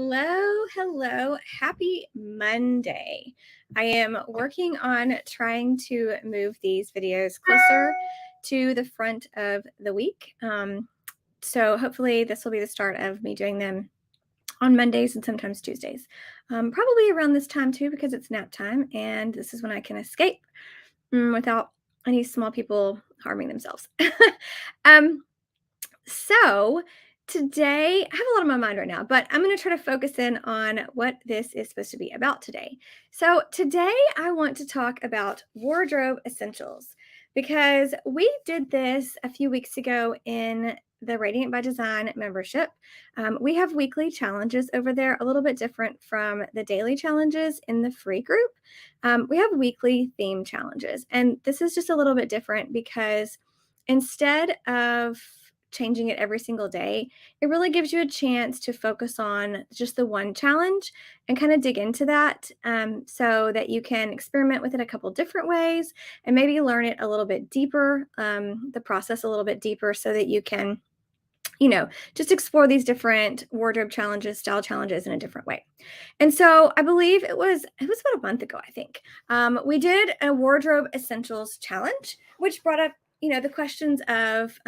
Hello. Happy Monday. I am working on trying to move these videos closer to the front of the week. So hopefully this will be the start of me doing them on Mondays and sometimes Tuesdays. Probably around this time too, because it's nap time and this is when I can escape without any small people harming themselves. um, so today, I have a lot on my mind right now, but I'm going to try to focus in on what this is supposed to be about today. So today, I want to talk about wardrobe essentials because we did this a few weeks ago in the Radiant by Design membership. We have weekly challenges over there, a little bit different from the daily challenges in the free group. We have weekly theme challenges, and this is just a little bit different because instead of changing it every single day, it really gives you a chance to focus on just the one challenge and kind of dig into that so that you can experiment with it a couple different ways and maybe learn it a little bit deeper, the process a little bit deeper so that you can just explore these different wardrobe challenges, style challenges in a different way. And so I believe it was about a month ago, I think. We did a wardrobe essentials challenge, which brought up, the questions of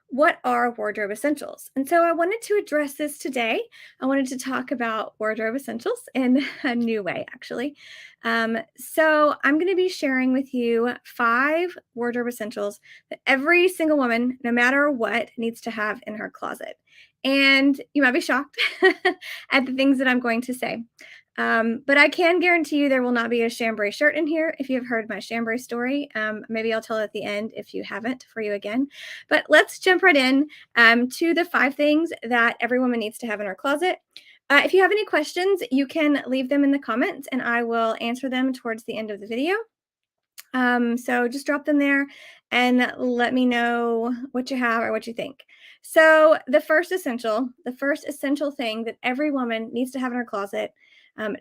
what are wardrobe essentials? And so I wanted to address this today. I wanted to talk about wardrobe essentials in a new way, actually. So I'm going to be sharing with you 5 wardrobe essentials that every single woman, no matter what, needs to have in her closet. And you might be shocked at the things that I'm going to say. But I can guarantee you there will not be a chambray shirt in here if you've heard my chambray story. Maybe I'll tell it at the end if you haven't for you again. But let's jump right in to the 5 things that every woman needs to have in her closet. If you have any questions, you can leave them in the comments and I will answer them towards the end of the video. So just drop them there and let me know what you have or what you think. So the first essential thing that every woman needs to have in her closet,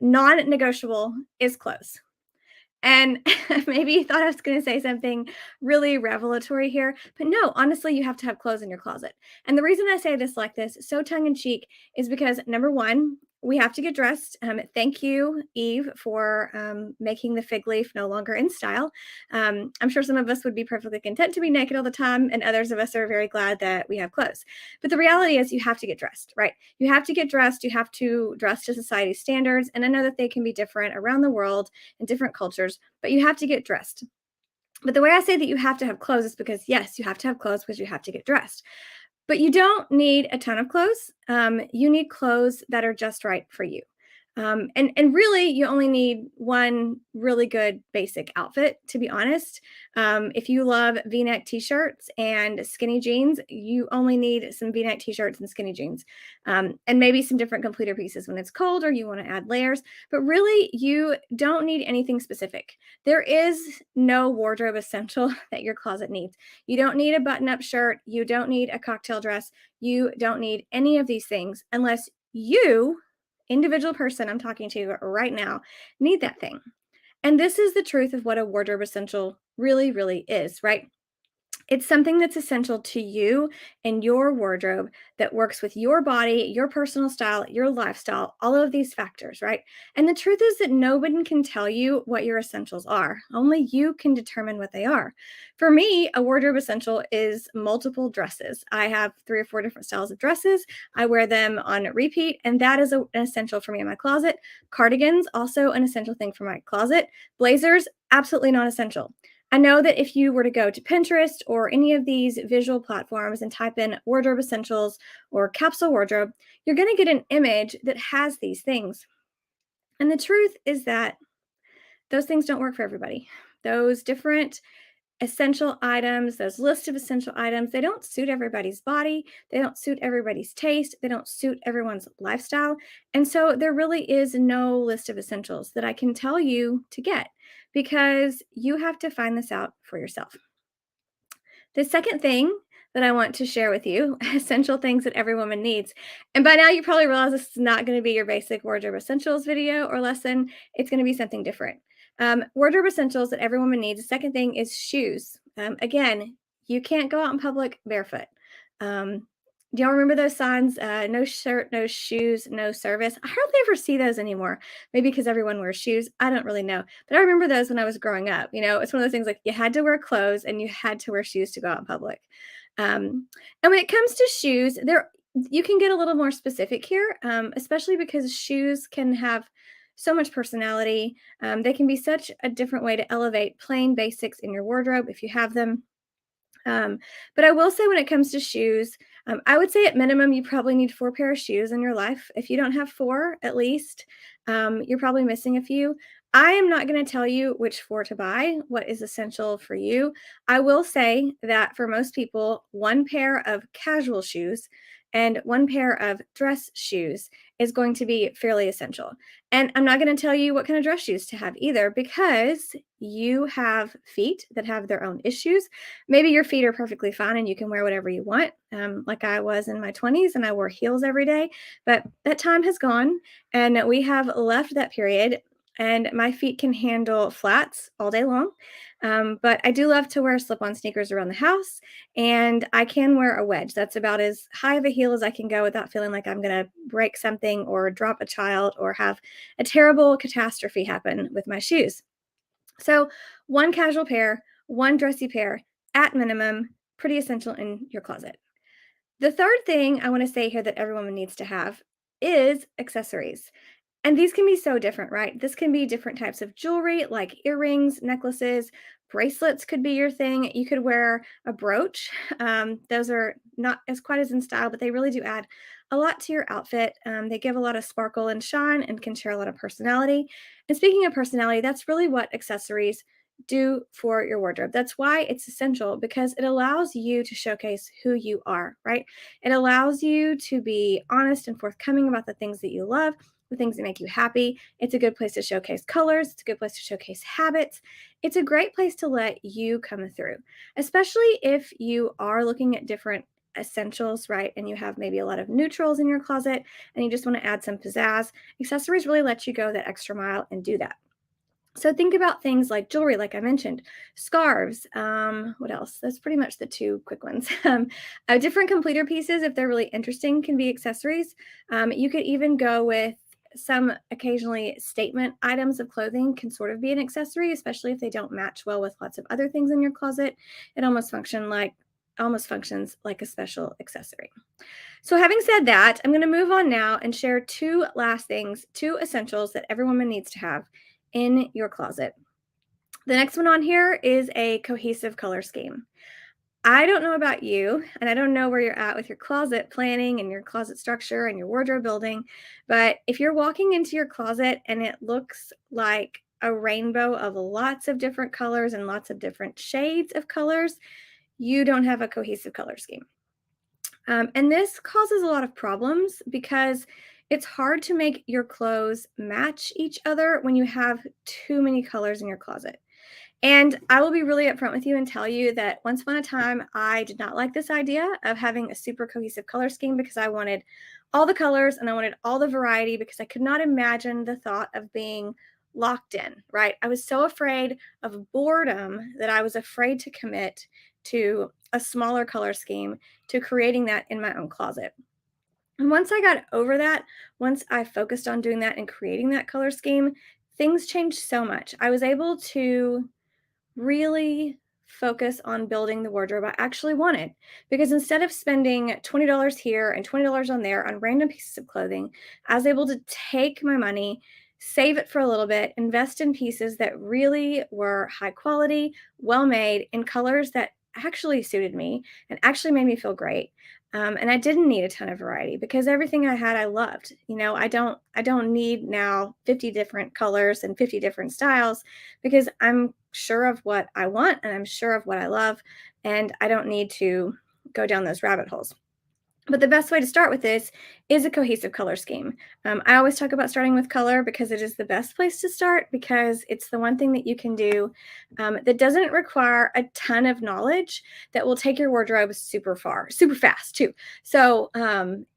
non-negotiable, is clothes. And maybe you thought I was going to say something really revelatory here, but no, honestly, you have to have clothes in your closet. And the reason I say this like this, so tongue in cheek, is because number one, we have to get dressed. Thank you, Eve, for making the fig leaf no longer in style. I'm sure some of us would be perfectly content to be naked all the time, and others of us are very glad that we have clothes. But the reality is, you have to get dressed, right? You have to get dressed. You have to dress to society's standards. And I know that they can be different around the world in different cultures, but you have to get dressed. But the way I say that you have to have clothes is because, yes, you have to have clothes because you have to get dressed. But you don't need a ton of clothes. You need clothes that are just right for you. And really, you only need one really good basic outfit, to be honest. If you love V-neck t-shirts and skinny jeans, you only need some V-neck t-shirts and skinny jeans, and maybe some different completer pieces when it's cold or you want to add layers. But really, you don't need anything specific. There is no wardrobe essential that your closet needs. You don't need a button-up shirt. You don't need a cocktail dress. You don't need any of these things unless you, individual person I'm talking to right now, need that thing. And this is the truth of what a wardrobe essential really, really is, right? It's something that's essential to you and your wardrobe that works with your body, your personal style, your lifestyle, all of these factors, right? And the truth is that nobody can tell you what your essentials are. Only you can determine what they are. For me, a wardrobe essential is multiple dresses. I have 3 or 4 different styles of dresses. I wear them on repeat, and that is an essential for me in my closet. Cardigans, also an essential thing for my closet. Blazers, absolutely not essential. I know that if you were to go to Pinterest or any of these visual platforms and type in wardrobe essentials or capsule wardrobe, you're going to get an image that has these things. And the truth is that those things don't work for everybody. Those different essential items, those lists of essential items, they don't suit everybody's body. They don't suit everybody's taste. They don't suit everyone's lifestyle. And so there really is no list of essentials that I can tell you to get because you have to find this out for yourself. The second thing that I want to share with you, essential things that every woman needs. And by now you probably realize this is not going to be your basic wardrobe essentials video or lesson. It's going to be something different. Wardrobe essentials that every woman needs. The second thing is shoes. Again, you can't go out in public barefoot. Um, Do y'all remember those signs? No shirt, no shoes, no service. I hardly ever see those anymore. Maybe because everyone wears shoes. I don't really know. But I remember those when I was growing up. It's one of those things like you had to wear clothes and you had to wear shoes to go out in public. And when it comes to shoes, there you can get a little more specific here, especially because shoes can have so much personality. They can be such a different way to elevate plain basics in your wardrobe if you have them. Um, but I will say when it comes to shoes, I would say at minimum you probably need 4 pair of shoes in your life. If you don't have 4 at least, you're probably missing a few. I am not going to tell you which 4 to buy, what is essential for you. I will say that for most people, 1 pair of casual shoes and 1 pair of dress shoes is going to be fairly essential. And I'm not going to tell you what kind of dress shoes to have either because you have feet that have their own issues. Maybe your feet are perfectly fine and you can wear whatever you want, like I was in my 20s and I wore heels every day. But that time has gone and we have left that period. And my feet can handle flats all day long. But I do love to wear slip on sneakers around the house. And I can wear a wedge. That's about as high of a heel as I can go without feeling like I'm going to break something or drop a child or have a terrible catastrophe happen with my shoes. So, 1 casual pair, 1 dressy pair at minimum, pretty essential in your closet. The third thing I want to say here that every woman needs to have is accessories. And these can be so different, right? This can be different types of jewelry like earrings, necklaces, bracelets could be your thing. You could wear a brooch. Those are not as quite as in style, but they really do add a lot to your outfit. They give a lot of sparkle and shine and can share a lot of personality. And speaking of personality, that's really what accessories do for your wardrobe. That's why it's essential because it allows you to showcase who you are, right? It allows you to be honest and forthcoming about the things that you love, the things that make you happy. It's a good place to showcase colors. It's a good place to showcase habits. It's a great place to let you come through, especially if you are looking at different essentials, right? And you have maybe a lot of neutrals in your closet and you just want to add some pizzazz. Accessories really let you go that extra mile and do that. So think about things like jewelry, like I mentioned, scarves. What else? That's pretty much the 2 quick ones. Different completer pieces, if they're really interesting, can be accessories. You could even go with some occasionally statement items of clothing can sort of be an accessory, especially if they don't match well with lots of other things in your closet. It almost functions like a special accessory. So having said that, I'm going to move on now and share 2 last things, 2 essentials that every woman needs to have in your closet. The next one on here is a cohesive color scheme. I don't know about you, and I don't know where you're at with your closet planning and your closet structure and your wardrobe building, but if you're walking into your closet and it looks like a rainbow of lots of different colors and lots of different shades of colors, you don't have a cohesive color scheme. And this causes a lot of problems because it's hard to make your clothes match each other when you have too many colors in your closet. And I will be really upfront with you and tell you that once upon a time, I did not like this idea of having a super cohesive color scheme because I wanted all the colors and I wanted all the variety because I could not imagine the thought of being locked in, right? I was so afraid of boredom that I was afraid to commit to a smaller color scheme, to creating that in my own closet. And once I got over that, once I focused on doing that and creating that color scheme, things changed so much. I was able to really focus on building the wardrobe I actually wanted. Because instead of spending $20 here and $20 on there on random pieces of clothing, I was able to take my money, save it for a little bit, invest in pieces that really were high quality, well made, in colors that actually suited me and actually made me feel great. And I didn't need a ton of variety because everything I had I loved. I don't need now 50 different colors and 50 different styles because I'm sure of what I want and I'm sure of what I love, and I don't need to go down those rabbit holes. But the best way to start with this is a cohesive color scheme. I always talk about starting with color because it is the best place to start because it's the one thing that you can do that doesn't require a ton of knowledge that will take your wardrobe super far, super fast too. So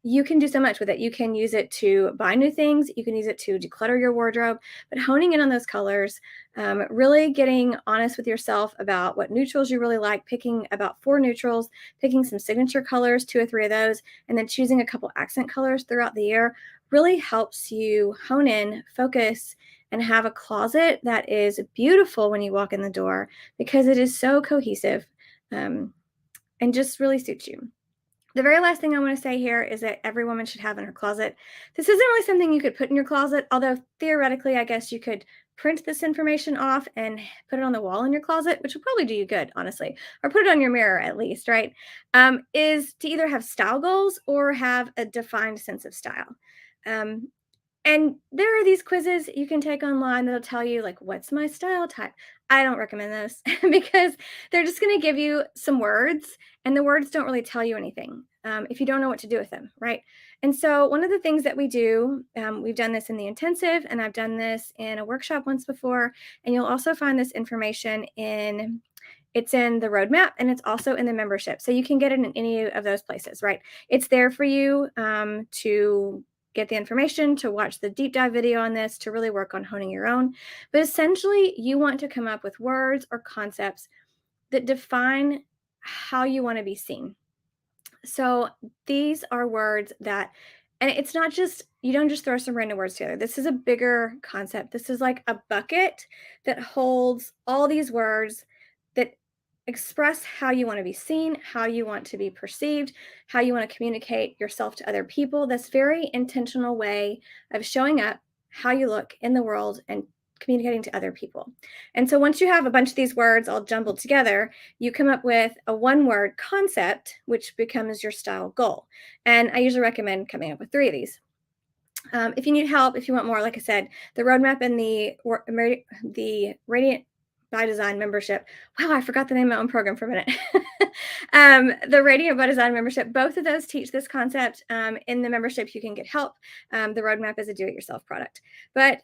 you can do so much with it. You can use it to buy new things. You can use it to declutter your wardrobe. But honing in on those colors Really getting honest with yourself about what neutrals you really like, picking about 4 neutrals, picking some signature colors, 2 or 3 of those, and then choosing a couple accent colors throughout the year really helps you hone in, focus, and have a closet that is beautiful when you walk in the door because it is so cohesive, um, and just really suits you. The very last thing I want to say here is that every woman should have in her closet. This isn't really something you could put in your closet, although theoretically, I guess you could print this information off and put it on the wall in your closet, which will probably do you good, honestly, or put it on your mirror at least, right? Is to either have style goals or have a defined sense of style. Um, and there are these quizzes you can take online that'll tell you, like, what's my style type? I don't recommend those because they're just going to give you some words, and the words don't really tell you anything if you don't know what to do with them, right? And so, one of the things that we do, we've done this in the intensive, and I've done this in a workshop once before, and you'll also find this information in. It's in the roadmap and it's also in the membership. So you can get it in any of those places, right? It's there for you to get the information, to watch the deep dive video on this, to really work on honing your own. But essentially, you want to come up with words or concepts that define how you want to be seen. So these are words that, and it's not just, you don't just throw some random words together. This is a bigger concept. This is like a bucket that holds all these words that express how you want to be seen, how you want to be perceived, how you want to communicate yourself to other people. This very intentional way of showing up, how you look in the world, and communicating to other people. And so once you have a bunch of these words all jumbled together, you come up with a one word concept, which becomes your style goal. And I usually recommend coming up with 3 of these. If you need help, if you want more, like I said, the roadmap and the Radiant by Design membership. Wow, I forgot the name of my own program for a minute. The Radiant by Design membership, both of those teach this concept. In the membership, you can get help. The roadmap is a do-it-yourself product. But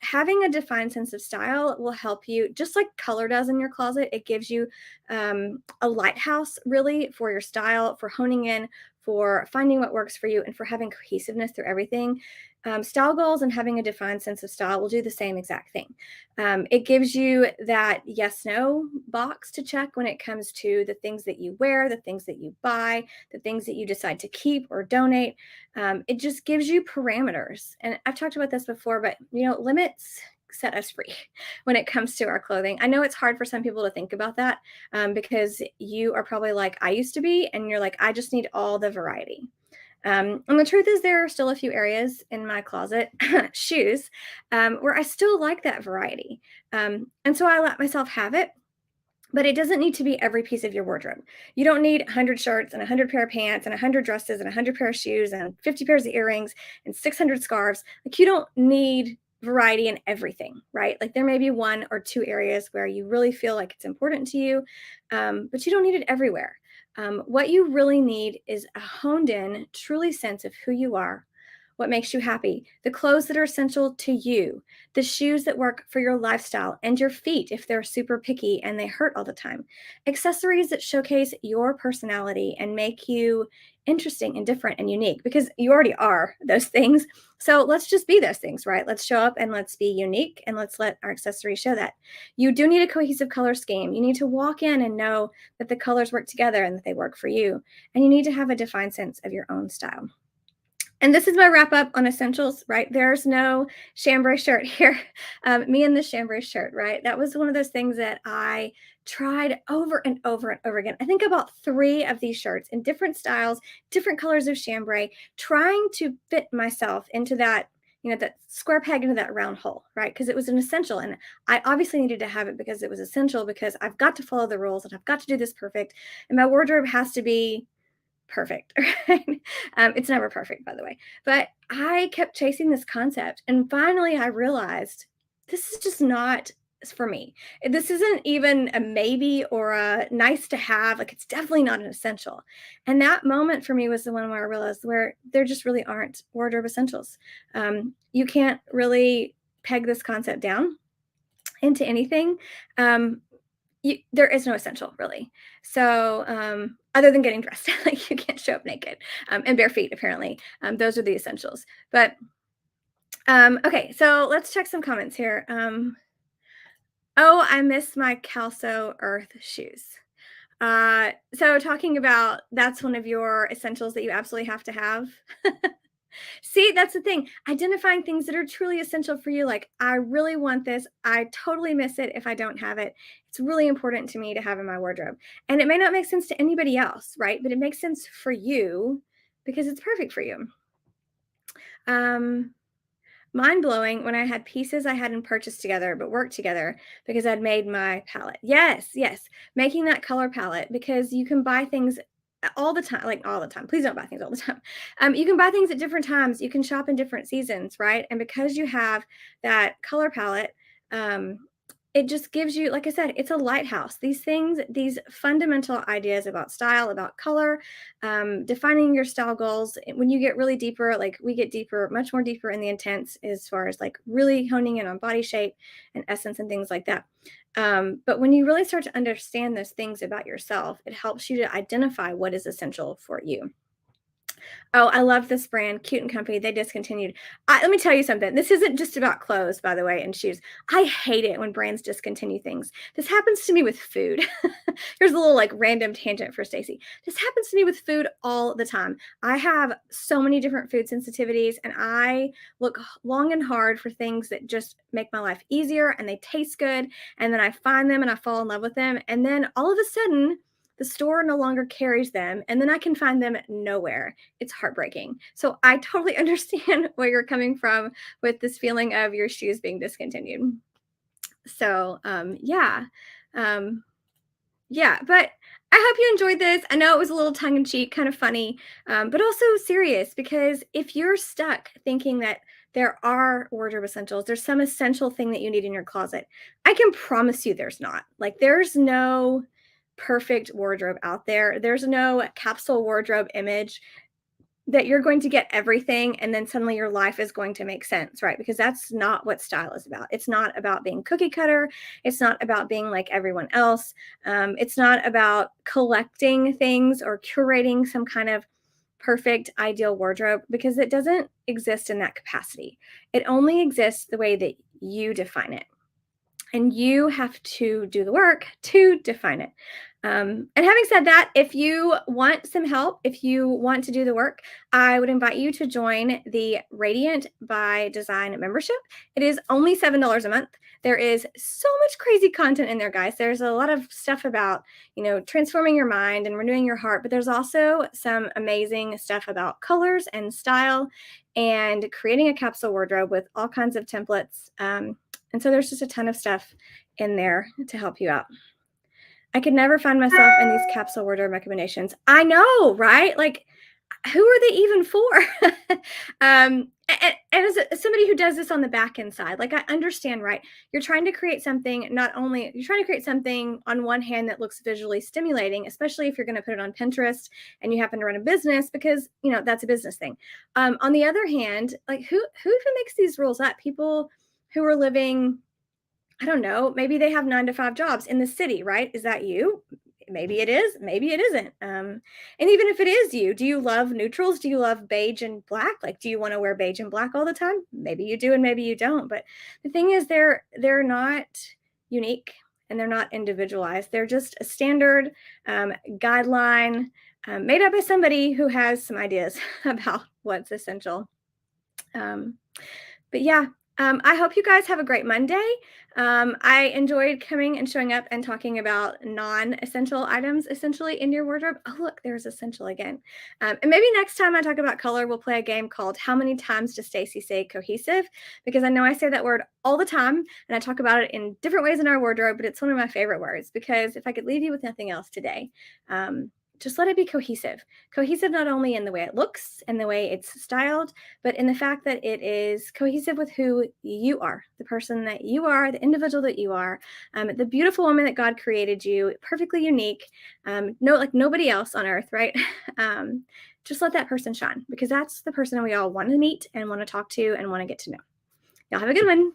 having a defined sense of style will help you, just like color does in your closet. It gives you a lighthouse, really, for your style, for honing in, for finding what works for you, and for having cohesiveness through everything. Style goals and having a defined sense of style will do the same exact thing. It gives you that yes no box to check when it comes to the things that you wear, the things that you buy, the things that you decide to keep or donate. It just gives you parameters. And I've talked about this before, but limits set us free when it comes to our clothing. I know it's hard for some people to think about that because you are probably like I used to be, and you're like, I just need all the variety. And the truth is, there are still a few areas in my closet, shoes, where I still like that variety. And so I let myself have it. But it doesn't need to be every piece of your wardrobe. You don't need 100 shirts and 100 pair of pants and 100 dresses and 100 pair of shoes and 50 pairs of earrings and 600 scarves. Like, you don't need variety in everything, right? Like, there may be 1 or 2 areas where you really feel like it's important to you, but you don't need it everywhere. What you really need is a honed in, truly sense of who you are, what makes you happy, the clothes that are essential to you, the shoes that work for your lifestyle and your feet if they're super picky and they hurt all the time, accessories that showcase your personality and make you interesting and different and unique, because you already are those things. So let's just be those things, right? Let's show up and let's be unique, and let's let our accessories show that. You do need a cohesive color scheme. You need to walk in and know that the colors work together and that they work for you. And you need to have a defined sense of your own style. And this is my wrap up on essentials, right? There's no chambray shirt here. Me and the chambray shirt, right? That was one of those things that I tried over and over and over again. I think about 3 of these shirts in different styles, different colors of chambray, trying to fit myself into that, that square peg into that round hole, right? Because it was an essential. And I obviously needed to have it because it was essential, because I've got to follow the rules and I've got to do this perfect. And my wardrobe has to be perfect, right? It's never perfect, by the way. But I kept chasing this concept. And finally, I realized this is just not for me. This isn't even a maybe or a nice to have. Like, it's definitely not an essential. And that moment for me was the one where I realized where there just really aren't wardrobe essentials. You can't really peg this concept down into anything. There is no essential, really. So other than getting dressed, like, you can't show up naked and bare feet, apparently. Those are the essentials. But okay, so let's check some comments here. Oh, I miss my Calso Earth shoes. So talking about that's one of your essentials that you absolutely have to have. See, that's the thing. Identifying things that are truly essential for you. Like, I really want this. I totally miss it if I don't have it. It's really important to me to have in my wardrobe. And it may not make sense to anybody else, right? But it makes sense for you because it's perfect for you. Um, Mind blowing when I had pieces I hadn't purchased together but worked together because I'd made my palette. Yes, yes. Making that color palette because you can buy things all the time, like all the time. Please don't buy things all the time. You can buy things at different times. You can shop in different seasons, right? And because you have that color palette, um, it just gives you, like I said, it's a lighthouse. These things, these fundamental ideas about style, about color, defining your style goals. When you get really deeper, like we get deeper, much more deeper in the intents as far as like really honing in on body shape and essence and things like that. But when you really start to understand those things about yourself, it helps you to identify what is essential for you. Oh, I love this brand, Cute and Company. They discontinued. Let me tell you something. This isn't just about clothes, by the way, and shoes. I hate it when brands discontinue things. This happens to me with food. Here's a little like random tangent for Stacy. This happens to me with food all the time. I have so many different food sensitivities, and I look long and hard for things that just make my life easier and they taste good. And then I find them and I fall in love with them. And then all of a sudden, the store no longer carries them, and then I can find them nowhere. It's heartbreaking. So I totally understand where you're coming from with this feeling of your shoes being discontinued. So, um, yeah, but I hope you enjoyed this. I know it was a little tongue in cheek, kind of funny, but also serious because if you're stuck thinking that there are wardrobe essentials, there's some essential thing that you need in your closet, I can promise you there's not. Like, there's no perfect wardrobe out there. There's no capsule wardrobe image that you're going to get everything and then suddenly your life is going to make sense, right? Because that's not what style is about. It's not about being cookie cutter. It's not about being like everyone else. It's not about collecting things or curating some kind of perfect ideal wardrobe because it doesn't exist in that capacity. It only exists the way that you define it. And you have to do the work to define it. And having said that, if you want some help, if you want to do the work, I would invite you to join the Radiant by Design membership. It is only $7 a month. There is so much crazy content in there, guys. There's a lot of stuff about, transforming your mind and renewing your heart, but there's also some amazing stuff about colors and style and creating a capsule wardrobe with all kinds of templates. And so there's just a ton of stuff in there to help you out. I could never find myself in these capsule wardrobe recommendations. I know, right? Like, who are they even for? And as somebody who does this on the back end side, like I understand, right? You're trying to create something, you're trying to create something on one hand that looks visually stimulating, especially if you're going to put it on Pinterest and you happen to run a business because, that's a business thing. On the other hand, like who even makes these rules up? People who are living, I don't know, maybe they have 9 to 5 jobs in the city, right? Is that you? Maybe it is, maybe it isn't. And even if it is you, do you love neutrals? Do you love beige and black? Like, do you want to wear beige and black all the time? Maybe you do and maybe you don't. But the thing is they're not unique and they're not individualized. They're just a standard guideline made up by somebody who has some ideas about what's essential. But yeah, I hope you guys have a great Monday. I enjoyed coming and showing up and talking about non-essential items essentially in your wardrobe. Oh, look, there's essential again. And maybe next time I talk about color, we'll play a game called How Many Times Does Stacy Say Cohesive? Because I know I say that word all the time and I talk about it in different ways in our wardrobe, but it's one of my favorite words because if I could leave you with nothing else today, just let it be cohesive. Cohesive not only in the way it looks and the way it's styled, but in the fact that it is cohesive with who you are, the person that you are, the individual that you are, the beautiful woman that God created you, perfectly unique, like nobody else on earth, right? Just let that person shine because that's the person we all want to meet and want to talk to and want to get to know. Y'all have a good one.